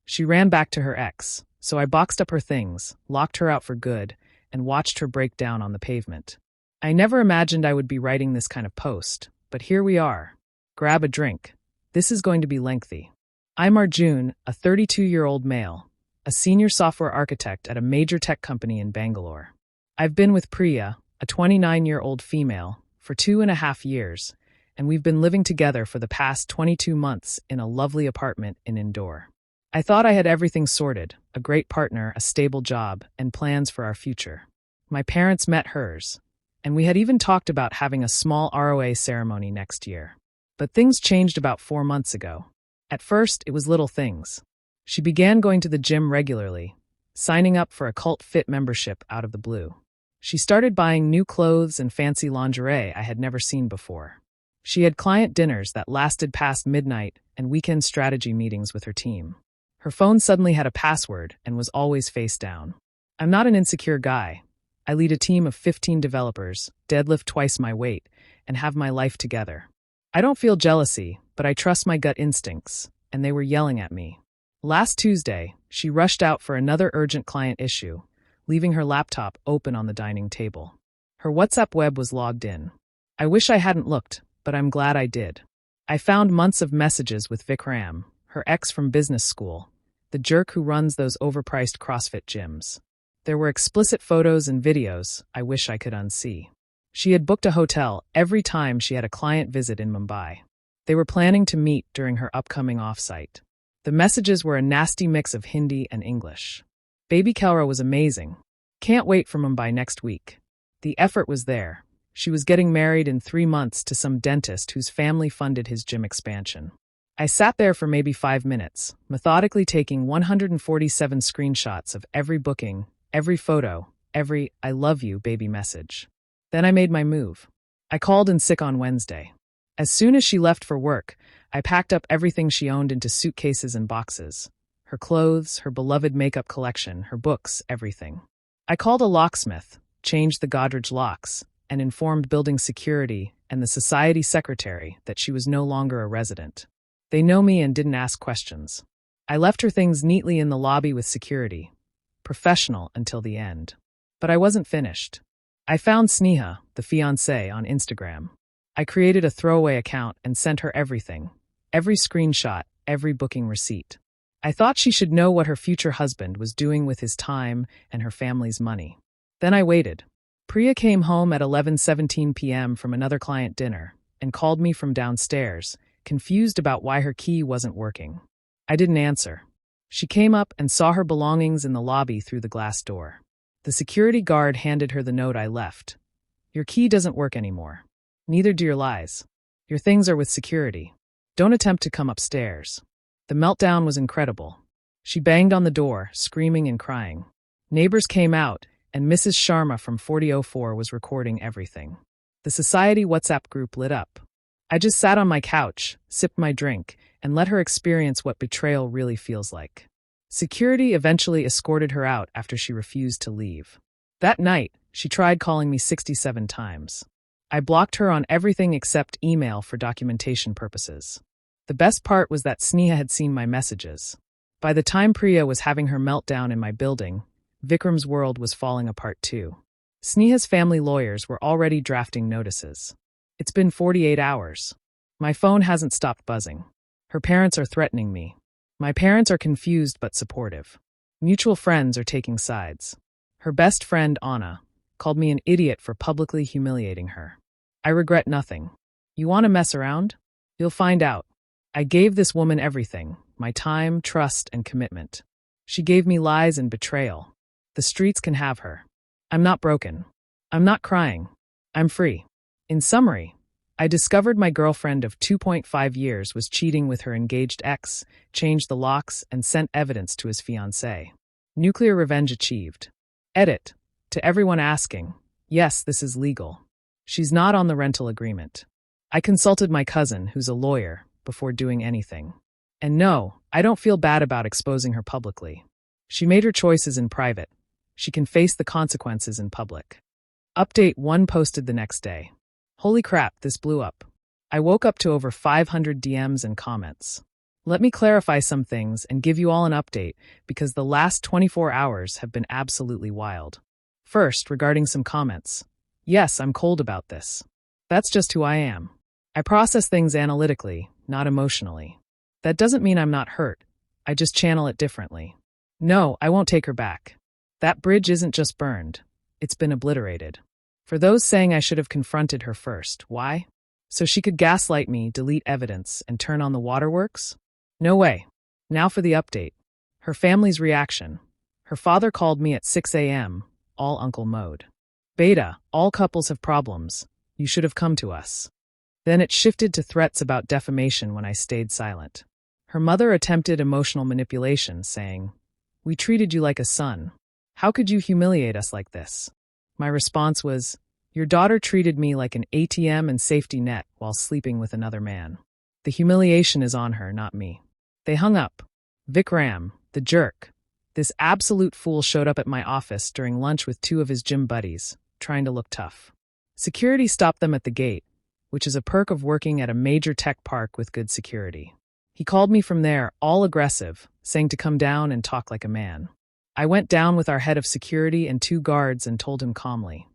She ran back to her ex, so I boxed up her things, locked her out for good, and watched her break down on the pavement. I never imagined I would be writing this kind of post, but here we are. Grab a drink. This is going to be lengthy. I'm Arjun, a 32-year-old male, a senior software architect at a major tech company in Bangalore. I've been with Priya, a 29-year-old female, for 2.5 years, and we've been living together for the past 22 months in a lovely apartment in Indore. I thought I had everything sorted, a great partner, a stable job, and plans for our future. My parents met hers, and we had even talked about having a small ROA ceremony next year. But things changed about 4 months ago. At first, it was little things. She began going to the gym regularly, signing up for a Cult Fit membership out of the blue. She started buying new clothes and fancy lingerie I had never seen before. She had client dinners that lasted past midnight and weekend strategy meetings with her team. Her phone suddenly had a password and was always face down. I'm not an insecure guy. I lead a team of 15 developers, deadlift twice my weight, and have my life together. I don't feel jealousy, but I trust my gut instincts, and they were yelling at me. Last Tuesday, she rushed out for another urgent client issue, leaving her laptop open on the dining table. Her WhatsApp web was logged in. I wish I hadn't looked, but I'm glad I did. I found months of messages with Vikram, her ex from business school, the jerk who runs those overpriced CrossFit gyms. There were explicit photos and videos I wish I could unsee. She had booked a hotel every time she had a client visit in Mumbai. They were planning to meet during her upcoming offsite. The messages were a nasty mix of Hindi and English. Baby Kelra was amazing. Can't wait for Mumbai next week. The effort was there. She was getting married in 3 months to some dentist whose family funded his gym expansion. I sat there for maybe 5 minutes, methodically taking 147 screenshots of every booking, every photo, every "I love you, baby" message. Then I made my move. I called in sick on Wednesday. As soon as she left for work, I packed up everything she owned into suitcases and boxes. Her clothes, her beloved makeup collection, her books, everything. I called a locksmith, changed the Godrej locks, and informed building security and the society secretary that she was no longer a resident. They know me and didn't ask questions. I left her things neatly in the lobby with security. Professional until the end. But I wasn't finished. I found Sneha, the fiancée, on Instagram. I created a throwaway account and sent her everything. Every screenshot, every booking receipt. I thought she should know what her future husband was doing with his time and her family's money. Then I waited. Priya came home at 11:17 p.m. from another client dinner and called me from downstairs, confused about why her key wasn't working. I didn't answer. She came up and saw her belongings in the lobby through the glass door. The security guard handed her the note I left. Your key doesn't work anymore. Neither do your lies. Your things are with security. Don't attempt to come upstairs. The meltdown was incredible. She banged on the door, screaming and crying. Neighbors came out, and Mrs. Sharma from 4004 was recording everything. The society WhatsApp group lit up. I just sat on my couch, sipped my drink, and let her experience what betrayal really feels like. Security eventually escorted her out after she refused to leave. That night, she tried calling me 67 times. I blocked her on everything except email for documentation purposes. The best part was that Sneha had seen my messages. By the time Priya was having her meltdown in my building, Vikram's world was falling apart too. Sneha's family lawyers were already drafting notices. It's been 48 hours. My phone hasn't stopped buzzing. Her parents are threatening me. My parents are confused but supportive. Mutual friends are taking sides. Her best friend, Anna, called me an idiot for publicly humiliating her. I regret nothing. You want to mess around? You'll find out. I gave this woman everything, my time, trust, and commitment. She gave me lies and betrayal. The streets can have her. I'm not broken. I'm not crying. I'm free. In summary, I discovered my girlfriend of 2.5 years was cheating with her engaged ex, changed the locks, and sent evidence to his fiancée. Nuclear revenge achieved. Edit. To everyone asking, yes, this is legal. She's not on the rental agreement. I consulted my cousin, who's a lawyer, before doing anything. And no, I don't feel bad about exposing her publicly. She made her choices in private. She can face the consequences in public. Update 1 posted the next day. Holy crap, this blew up. I woke up to over 500 DMs and comments. Let me clarify some things and give you all an update because the last 24 hours have been absolutely wild. First, regarding some comments. Yes, I'm cold about this. That's just who I am. I process things analytically, not emotionally. That doesn't mean I'm not hurt. I just channel it differently. No, I won't take her back. That bridge isn't just burned. It's been obliterated. For those saying I should have confronted her first, why? So she could gaslight me, delete evidence, and turn on the waterworks? No way. Now for the update. Her family's reaction. Her father called me at 6 a.m., all uncle mode. Beta, all couples have problems. You should have come to us. Then it shifted to threats about defamation when I stayed silent. Her mother attempted emotional manipulation, saying, "We treated you like a son. How could you humiliate us like this?" My response was, "Your daughter treated me like an ATM and safety net while sleeping with another man. The humiliation is on her, not me." They hung up. Vikram, the jerk. This absolute fool showed up at my office during lunch with two of his gym buddies, trying to look tough. Security stopped them at the gate, which is a perk of working at a major tech park with good security. He called me from there, all aggressive, saying to come down and talk like a man. I went down with our head of security and two guards and told him calmly,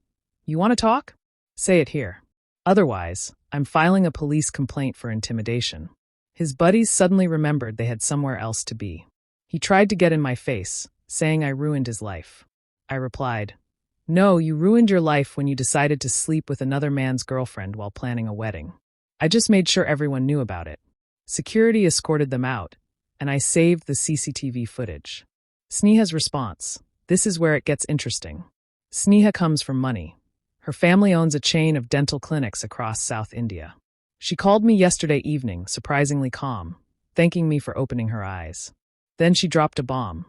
"You want to talk? Say it here. Otherwise, I'm filing a police complaint for intimidation." His buddies suddenly remembered they had somewhere else to be. He tried to get in my face, saying I ruined his life. I replied, "No, you ruined your life when you decided to sleep with another man's girlfriend while planning a wedding. I just made sure everyone knew about it." Security escorted them out, and I saved the CCTV footage. Sneha's response. This is where it gets interesting. Sneha comes from money. Her family owns a chain of dental clinics across South India. She called me yesterday evening, surprisingly calm, thanking me for opening her eyes. Then she dropped a bomb.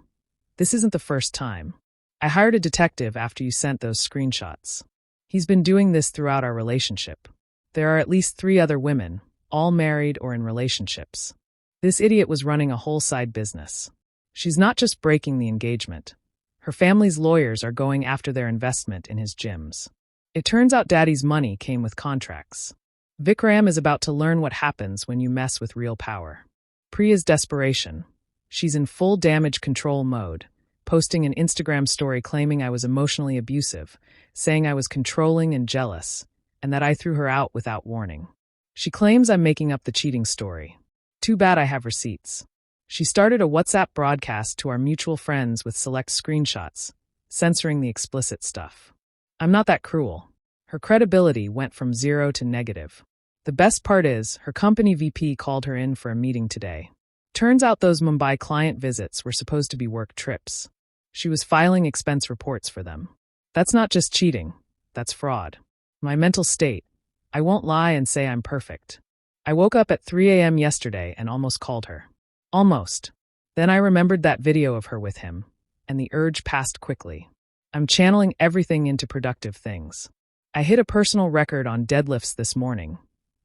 "This isn't the first time. I hired a detective after you sent those screenshots. He's been doing this throughout our relationship. There are at least 3 other women, all married or in relationships. This idiot was running a whole side business. She's not just breaking the engagement. Her family's lawyers are going after their investment in his gyms. It turns out daddy's money came with contracts. Vikram is about to learn what happens when you mess with real power." Priya's desperation. She's in full damage control mode, posting an Instagram story claiming I was emotionally abusive, saying I was controlling and jealous, and that I threw her out without warning. She claims I'm making up the cheating story. Too bad I have receipts. She started a WhatsApp broadcast to our mutual friends with select screenshots, censoring the explicit stuff. I'm not that cruel. Her credibility went from 0 to negative. The best part is, her company VP called her in for a meeting today. Turns out those Mumbai client visits were supposed to be work trips. She was filing expense reports for them. That's not just cheating, that's fraud. My mental state. I won't lie and say I'm perfect. I woke up at 3 a.m. yesterday and almost called her. Almost. Then I remembered that video of her with him, and the urge passed quickly. I'm channeling everything into productive things. I hit a personal record on deadlifts this morning,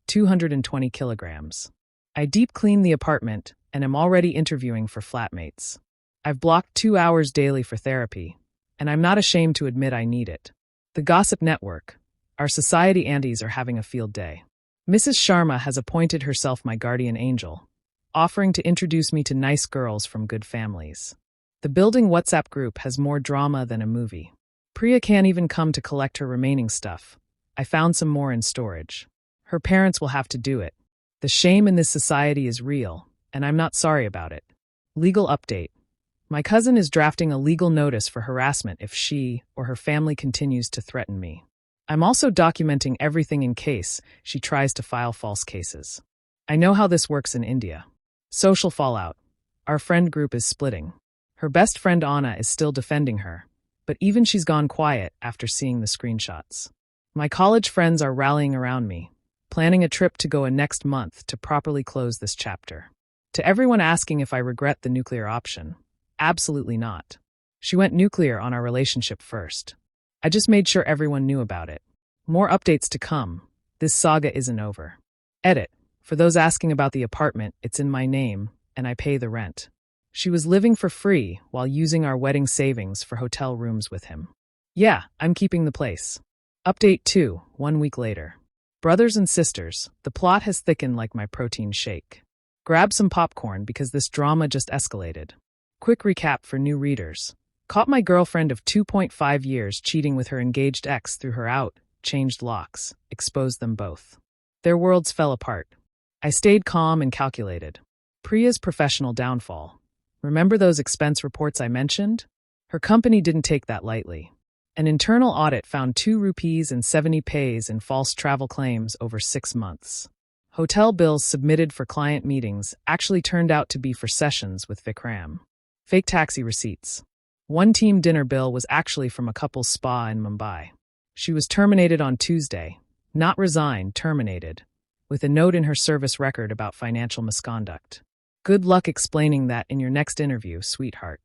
220 kilograms. I deep cleaned the apartment and am already interviewing for flatmates. I've blocked 2 hours daily for therapy, and I'm not ashamed to admit I need it. The Gossip Network. Our society aunties are having a field day. Mrs. Sharma has appointed herself my guardian angel, offering to introduce me to nice girls from good families. The building WhatsApp group has more drama than a movie. Priya can't even come to collect her remaining stuff. I found some more in storage. Her parents will have to do it. The shame in this society is real, and I'm not sorry about it. Legal update. My cousin is drafting a legal notice for harassment if she or her family continues to threaten me. I'm also documenting everything in case she tries to file false cases. I know how this works in India. Social fallout. Our friend group is splitting. Her best friend Anna is still defending her, but even she's gone quiet after seeing the screenshots. My college friends are rallying around me, planning a trip to Goa next month to properly close this chapter. To everyone asking if I regret the nuclear option, absolutely not. She went nuclear on our relationship first. I just made sure everyone knew about it. More updates to come. This saga isn't over. Edit. For those asking about the apartment, it's in my name, and I pay the rent. She was living for free while using our wedding savings for hotel rooms with him. Yeah, I'm keeping the place. Update 2, 1 week later. Brothers and sisters, the plot has thickened like my protein shake. Grab some popcorn because this drama just escalated. Quick recap for new readers. Caught my girlfriend of 2.5 years cheating with her engaged ex threw her out, changed locks, exposed them both. Their worlds fell apart. I stayed calm and calculated. Priya's professional downfall. Remember those expense reports I mentioned? Her company didn't take that lightly. An internal audit found 2 rupees and 70 paise in false travel claims over 6 months. Hotel bills submitted for client meetings actually turned out to be for sessions with Vikram. Fake taxi receipts. One team dinner bill was actually from a couple's spa in Mumbai. She was terminated on Tuesday. Not resigned, terminated. With a note in her service record about financial misconduct. Good luck explaining that in your next interview, sweetheart.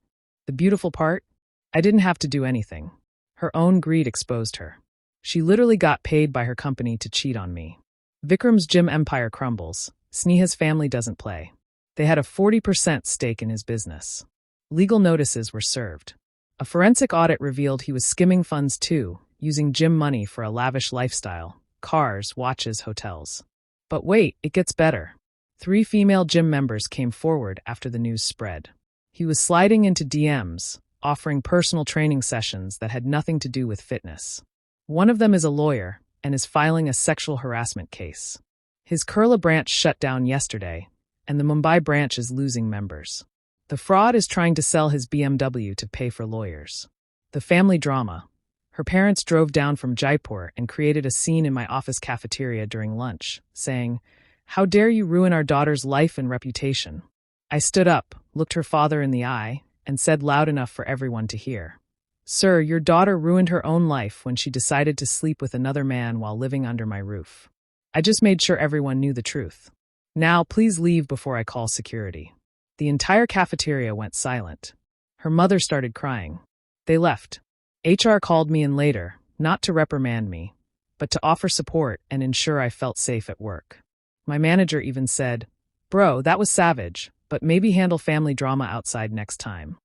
The beautiful part? I didn't have to do anything. Her own greed exposed her. She literally got paid by her company to cheat on me. Vikram's gym empire crumbles. Sneha's family doesn't play. They had a 40% stake in his business. Legal notices were served. A forensic audit revealed he was skimming funds too, using gym money for a lavish lifestyle, cars, watches, hotels. But wait, it gets better. 3 female gym members came forward after the news spread. He was sliding into DMs, offering personal training sessions that had nothing to do with fitness. One of them is a lawyer and is filing a sexual harassment case. His Kerala branch shut down yesterday, and the Mumbai branch is losing members. The fraud is trying to sell his BMW to pay for lawyers. The family drama. Her parents drove down from Jaipur and created a scene in my office cafeteria during lunch, saying, "How dare you ruin our daughter's life and reputation?" I stood up, looked her father in the eye, and said loud enough for everyone to hear, "Sir, your daughter ruined her own life when she decided to sleep with another man while living under my roof. I just made sure everyone knew the truth. Now, please leave before I call security." The entire cafeteria went silent. Her mother started crying. They left. HR called me in later, not to reprimand me, but to offer support and ensure I felt safe at work. My manager even said, "Bro, that was savage, but maybe handle family drama outside next time."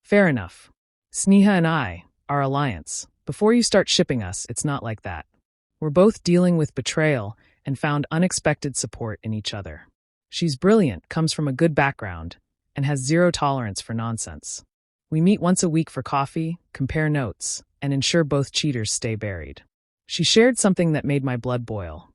Fair enough. Sneha and I, our alliance, before you start shipping us, it's not like that. We're both dealing with betrayal and found unexpected support in each other. She's brilliant, comes from a good background, and has zero tolerance for nonsense. We meet once a week for coffee, compare notes, and ensure both cheaters stay buried. She shared something that made my blood boil.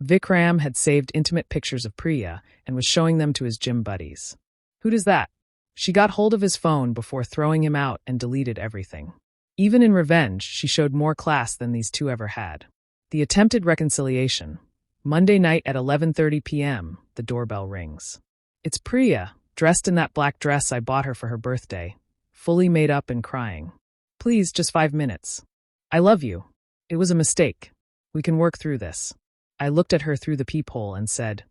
Vikram had saved intimate pictures of Priya and was showing them to his gym buddies. Who does that? She got hold of his phone before throwing him out and deleted everything. Even in revenge, she showed more class than these two ever had. The attempted reconciliation. Monday night at 11:30 p.m., the doorbell rings. It's Priya, dressed in that black dress I bought her for her birthday, fully made up and crying. "Please, just 5 minutes. I love you. It was a mistake. We can work through this." I looked at her through the peephole and said,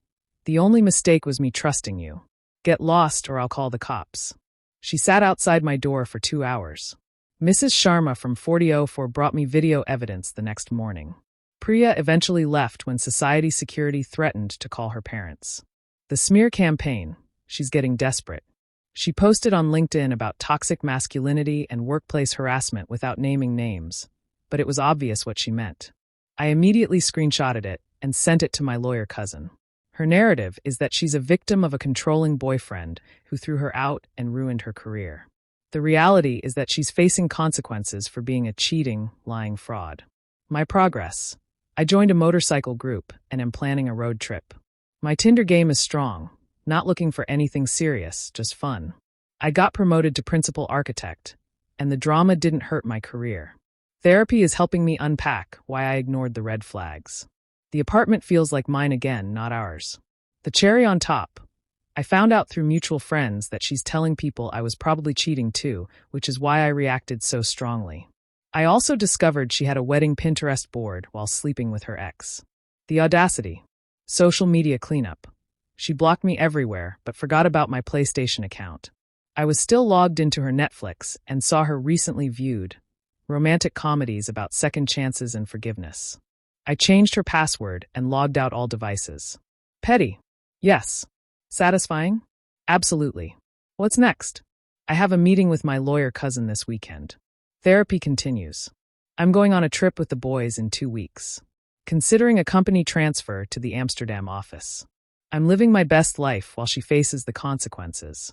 "The only mistake was me trusting you. Get lost or I'll call the cops." She sat outside my door for 2 hours. Mrs. Sharma from 4004 brought me video evidence the next morning. Priya eventually left when society security threatened to call her parents. The smear campaign. She's getting desperate. She posted on LinkedIn about toxic masculinity and workplace harassment without naming names, but it was obvious what she meant. I immediately screenshotted it and sent it to my lawyer cousin. Her narrative is that she's a victim of a controlling boyfriend who threw her out and ruined her career. The reality is that she's facing consequences for being a cheating, lying fraud. My progress. I joined a motorcycle group and am planning a road trip. My Tinder game is strong, not looking for anything serious, just fun. I got promoted to principal architect, and the drama didn't hurt my career. Therapy is helping me unpack why I ignored the red flags. The apartment feels like mine again, not ours. The cherry on top. I found out through mutual friends that she's telling people I was probably cheating too, which is why I reacted so strongly. I also discovered she had a wedding Pinterest board while sleeping with her ex. The audacity. Social media cleanup. She blocked me everywhere, but forgot about my PlayStation account. I was still logged into her Netflix and saw her recently viewed romantic comedies about second chances and forgiveness. I changed her password and logged out all devices. Petty. Yes. Satisfying? Absolutely. What's next? I have a meeting with my lawyer cousin this weekend. Therapy continues. I'm going on a trip with the boys in 2 weeks. Considering a company transfer to the Amsterdam office. I'm living my best life while she faces the consequences.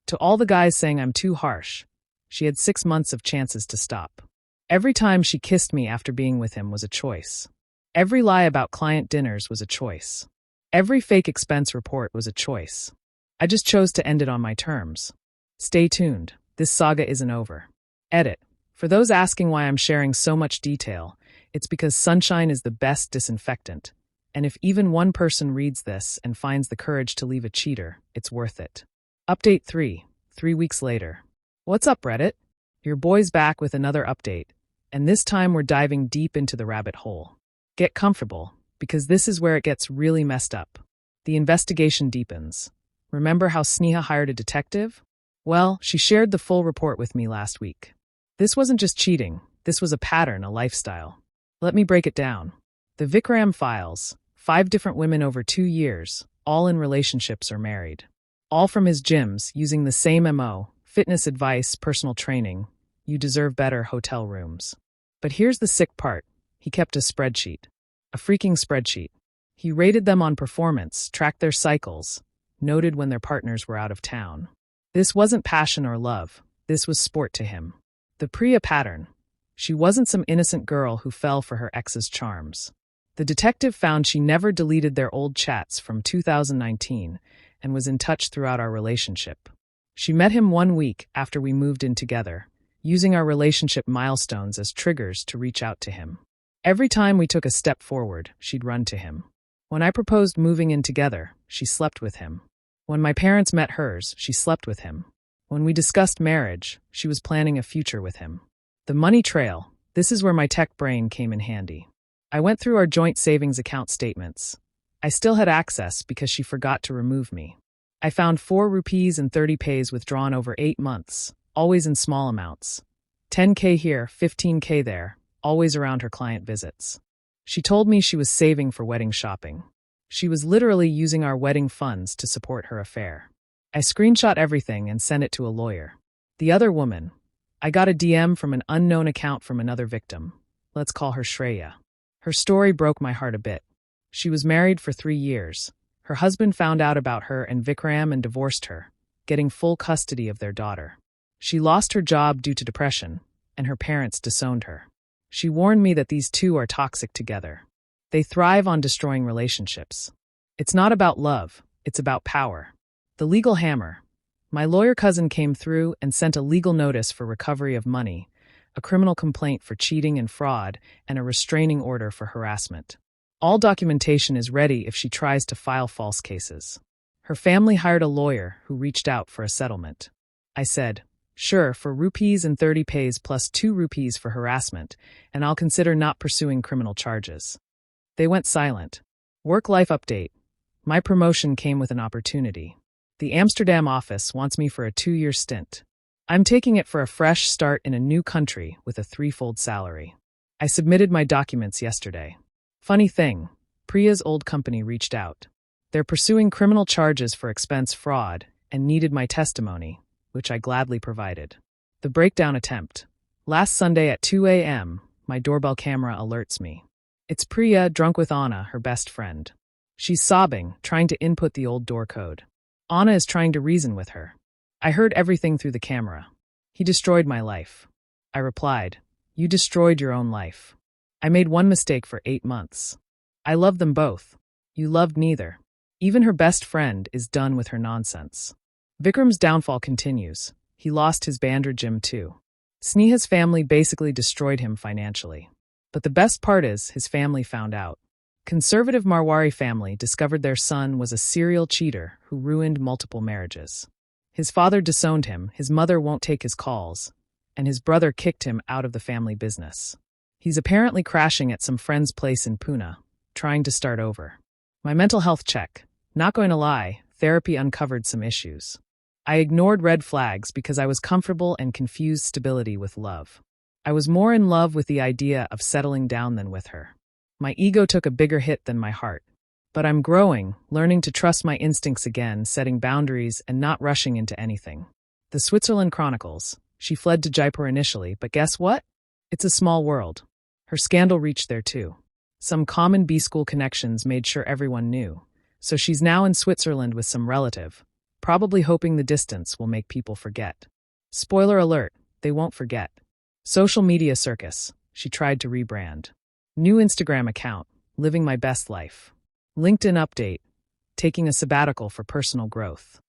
To all the guys saying I'm too harsh, she had 6 months of chances to stop. Every time she kissed me after being with him was a choice. Every lie about client dinners was a choice. Every fake expense report was a choice. I just chose to end it on my terms. Stay tuned. This saga isn't over. Edit. For those asking why I'm sharing so much detail, it's because sunshine is the best disinfectant. And if even one person reads this and finds the courage to leave a cheater, it's worth it. Update 3. 3 weeks later. What's up, Reddit? Your boy's back with another update, and this time we're diving deep into the rabbit hole. Get comfortable, because this is where it gets really messed up. The investigation deepens. Remember how Sneha hired a detective? Well, she shared the full report with me last week. This wasn't just cheating, this was a pattern, a lifestyle. Let me break it down. The Vikram files, 5 different women over 2 years, all in relationships or married. All from his gyms, using the same MO, fitness advice, personal training. You deserve better hotel rooms. But here's the sick part. He kept a spreadsheet. A freaking spreadsheet. He rated them on performance, tracked their cycles, noted when their partners were out of town. This wasn't passion or love. This was sport to him. The Priya pattern. She wasn't some innocent girl who fell for her ex's charms. The detective found she never deleted their old chats from 2019 and was in touch throughout our relationship. She met him 1 week after we moved in together, using our relationship milestones as triggers to reach out to him. Every time we took a step forward, she'd run to him. When I proposed moving in together, she slept with him. When my parents met hers, she slept with him. When we discussed marriage, she was planning a future with him. The money trail. This is where my tech brain came in handy. I went through our joint savings account statements. I still had access because she forgot to remove me. I found 4 rupees and 30 pays withdrawn over 8 months, always in small amounts. 10K here, 15K there, always around her client visits. She told me she was saving for wedding shopping. She was literally using our wedding funds to support her affair. I screenshot everything and sent it to a lawyer. The other woman. I got a DM from an unknown account from another victim. Let's call her Shreya. Her story broke my heart a bit. She was married for 3 years. Her husband found out about her and Vikram and divorced her, getting full custody of their daughter. She lost her job due to depression, and her parents disowned her. She warned me that these two are toxic together. They thrive on destroying relationships. It's not about love, it's about power. The legal hammer. My lawyer cousin came through and sent a legal notice for recovery of money, a criminal complaint for cheating and fraud, and a restraining order for harassment. All documentation is ready if she tries to file false cases. Her family hired a lawyer who reached out for a settlement. I said, sure, for rupees and 30 pays plus 2 rupees for harassment, and I'll consider not pursuing criminal charges. They went silent. Work-life update. My promotion came with an opportunity. The Amsterdam office wants me for a 2-year stint. I'm taking it for a fresh start in a new country with a 3-fold salary. I submitted my documents yesterday. Funny thing, Priya's old company reached out. They're pursuing criminal charges for expense fraud and needed my testimony, which I gladly provided. The breakdown attempt. Last Sunday at 2 a.m., my doorbell camera alerts me. It's Priya drunk with Anna, her best friend. She's sobbing, trying to input the old door code. Anna is trying to reason with her. I heard everything through the camera. He destroyed my life. I replied, you destroyed your own life. I made one mistake for 8 months. I loved them both. You loved neither. Even her best friend is done with her nonsense. Vikram's downfall continues. He lost his Bandra gym too. Sneha's family basically destroyed him financially. But the best part is, his family found out. Conservative Marwari family discovered their son was a serial cheater who ruined multiple marriages. His father disowned him, his mother won't take his calls, and his brother kicked him out of the family business. He's apparently crashing at some friend's place in Pune, trying to start over. My mental health check. Not going to lie, therapy uncovered some issues. I ignored red flags because I was comfortable and confused stability with love. I was more in love with the idea of settling down than with her. My ego took a bigger hit than my heart. But I'm growing, learning to trust my instincts again, setting boundaries and not rushing into anything. The Switzerland Chronicles. She fled to Jaipur initially, but guess what? It's a small world. Her scandal reached there too. Some common B-school connections made sure everyone knew. So she's now in Switzerland with some relative, probably hoping the distance will make people forget. Spoiler alert, they won't forget. Social media circus, she tried to rebrand. New Instagram account, living my best life. LinkedIn update, taking a sabbatical for personal growth.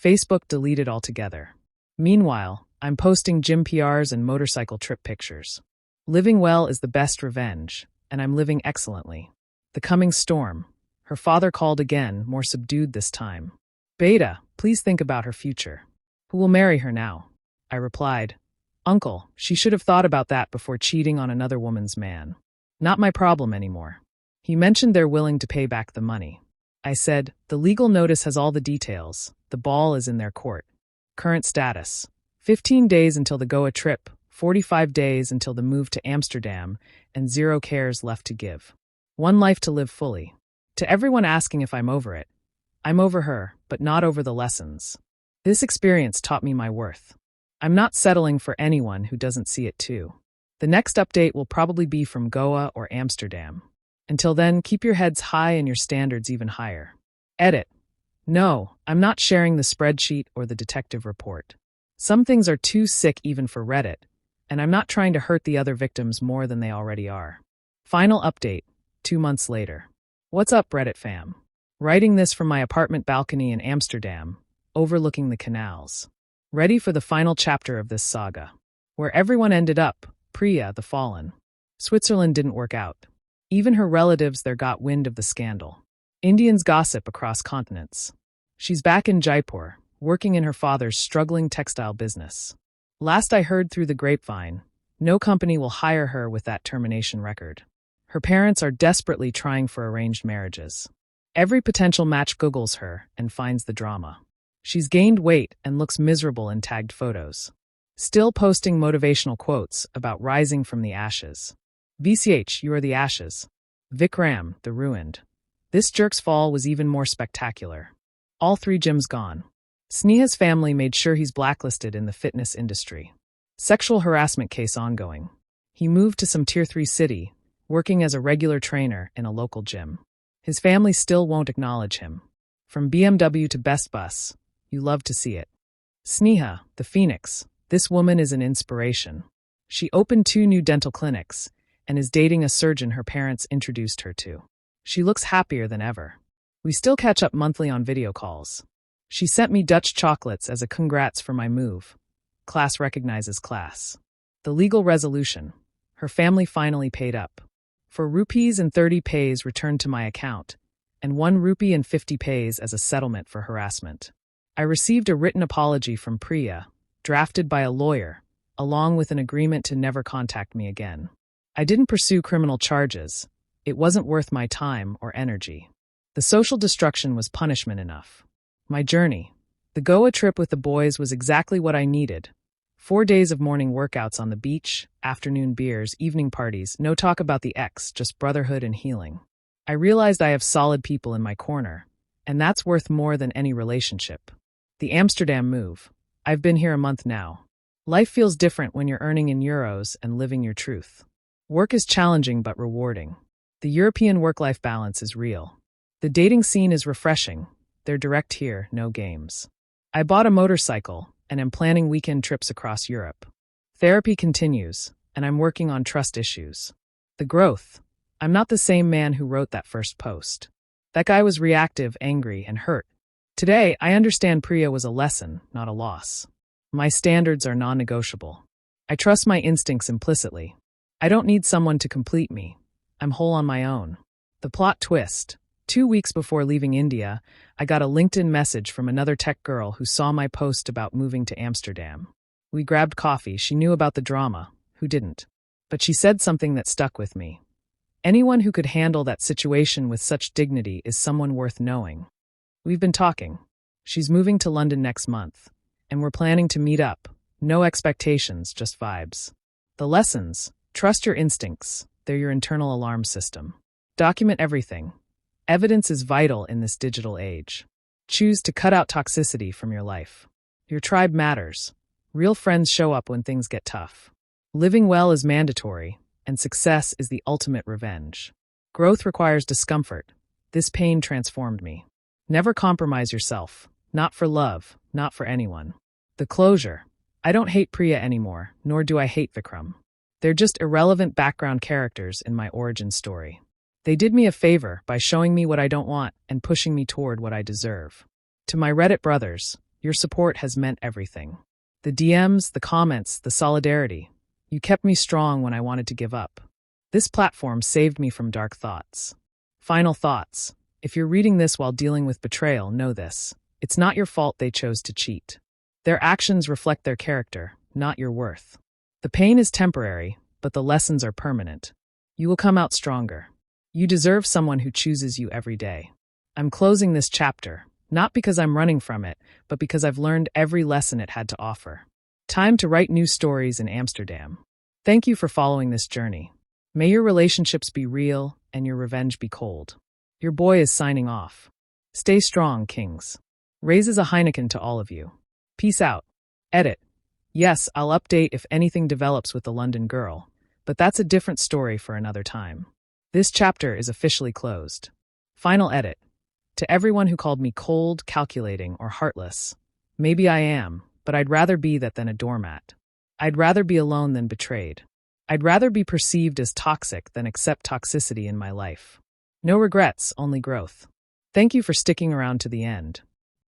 Facebook deleted altogether. Meanwhile, I'm posting gym PRs and motorcycle trip pictures. Living well is the best revenge, and I'm living excellently. The coming storm. Her father called again, more subdued this time. Beta, please think about her future. Who will marry her now? I replied, Uncle, she should have thought about that before cheating on another woman's man. Not my problem anymore. He mentioned they're willing to pay back the money. I said, the legal notice has all the details. The ball is in their court. Current status. 15 days until the Goa trip, 45 days until the move to Amsterdam, and 0 cares left to give. One life to live fully. To everyone asking if I'm over it, I'm over her, but not over the lessons. This experience taught me my worth. I'm not settling for anyone who doesn't see it too. The next update will probably be from Goa or Amsterdam. Until then, keep your heads high and your standards even higher. Edit. No, I'm not sharing the spreadsheet or the detective report. Some things are too sick even for Reddit, and I'm not trying to hurt the other victims more than they already are. Final update, 2 months later. What's up, Reddit fam? Writing this from my apartment balcony in Amsterdam, overlooking the canals. Ready for the final chapter of this saga. Where everyone ended up, Priya, the fallen. Switzerland didn't work out. Even her relatives there got wind of the scandal. Indians gossip across continents. She's back in Jaipur, working in her father's struggling textile business. Last I heard through the grapevine, no company will hire her with that termination record. Her parents are desperately trying for arranged marriages. Every potential match Googles her and finds the drama. She's gained weight and looks miserable in tagged photos. Still posting motivational quotes about rising from the ashes. VCH, you are the ashes. Vikram, the ruined. This jerk's fall was even more spectacular. All 3 gyms gone. Sneha's family made sure he's blacklisted in the fitness industry. Sexual harassment case ongoing. He moved to some Tier 3 city, working as a regular trainer in a local gym. His family still won't acknowledge him. From BMW to Best Bus, you love to see it. Sneha, the phoenix. This woman is an inspiration. She opened 2 new dental clinics and is dating a surgeon her parents introduced her to. She looks happier than ever. We still catch up monthly on video calls. She sent me Dutch chocolates as a congrats for my move. Class recognizes class. The legal resolution. Her family finally paid up. For rupees and 30 pays returned to my account, and 1 rupee and 50 pays as a settlement for harassment. I received a written apology from Priya, drafted by a lawyer, along with an agreement to never contact me again. I didn't pursue criminal charges. It wasn't worth my time or energy. The social destruction was punishment enough. My journey. The Goa trip with the boys was exactly what I needed. 4 days of morning workouts on the beach, afternoon beers, evening parties, no talk about the ex, just brotherhood and healing. I realized I have solid people in my corner, and that's worth more than any relationship. The Amsterdam Move. I've been here a month now. Life feels different when you're earning in euros and living your truth. Work is challenging but rewarding. The European work-life balance is real. The dating scene is refreshing. They're direct here, no games. I bought a motorcycle and am planning weekend trips across Europe. Therapy continues, and I'm working on trust issues. The growth. I'm not the same man who wrote that first post. That guy was reactive, angry, and hurt. Today, I understand Priya was a lesson, not a loss. My standards are non-negotiable. I trust my instincts implicitly. I don't need someone to complete me. I'm whole on my own. The plot twist. 2 weeks before leaving India, I got a LinkedIn message from another tech girl who saw my post about moving to Amsterdam. We grabbed coffee. She knew about the drama. Who didn't? But she said something that stuck with me. Anyone who could handle that situation with such dignity is someone worth knowing. We've been talking. She's moving to London next month, and we're planning to meet up. No expectations, just vibes. The lessons. Trust your instincts. They're your internal alarm system. Document everything. Evidence is vital in this digital age. Choose to cut out toxicity from your life. Your tribe matters. Real friends show up when things get tough. Living well is mandatory, and success is the ultimate revenge. Growth requires discomfort. This pain transformed me. Never compromise yourself. Not for love, not for anyone. The closure. I don't hate Priya anymore, nor do I hate Vikram. They're just irrelevant background characters in my origin story. They did me a favor by showing me what I don't want and pushing me toward what I deserve. To my Reddit brothers, your support has meant everything. The DMs, the comments, the solidarity. You kept me strong when I wanted to give up. This platform saved me from dark thoughts. Final thoughts. If you're reading this while dealing with betrayal, know this. It's not your fault they chose to cheat. Their actions reflect their character, not your worth. The pain is temporary, but the lessons are permanent. You will come out stronger. You deserve someone who chooses you every day. I'm closing this chapter, not because I'm running from it, but because I've learned every lesson it had to offer. Time to write new stories in Amsterdam. Thank you for following this journey. May your relationships be real and your revenge be cold. Your boy is signing off. Stay strong, kings. Raises a Heineken to all of you. Peace out. Edit. Yes, I'll update if anything develops with the London girl, but that's a different story for another time. This chapter is officially closed. Final edit. To everyone who called me cold, calculating, or heartless, maybe I am, but I'd rather be that than a doormat. I'd rather be alone than betrayed. I'd rather be perceived as toxic than accept toxicity in my life. No regrets, only growth. Thank you for sticking around to the end.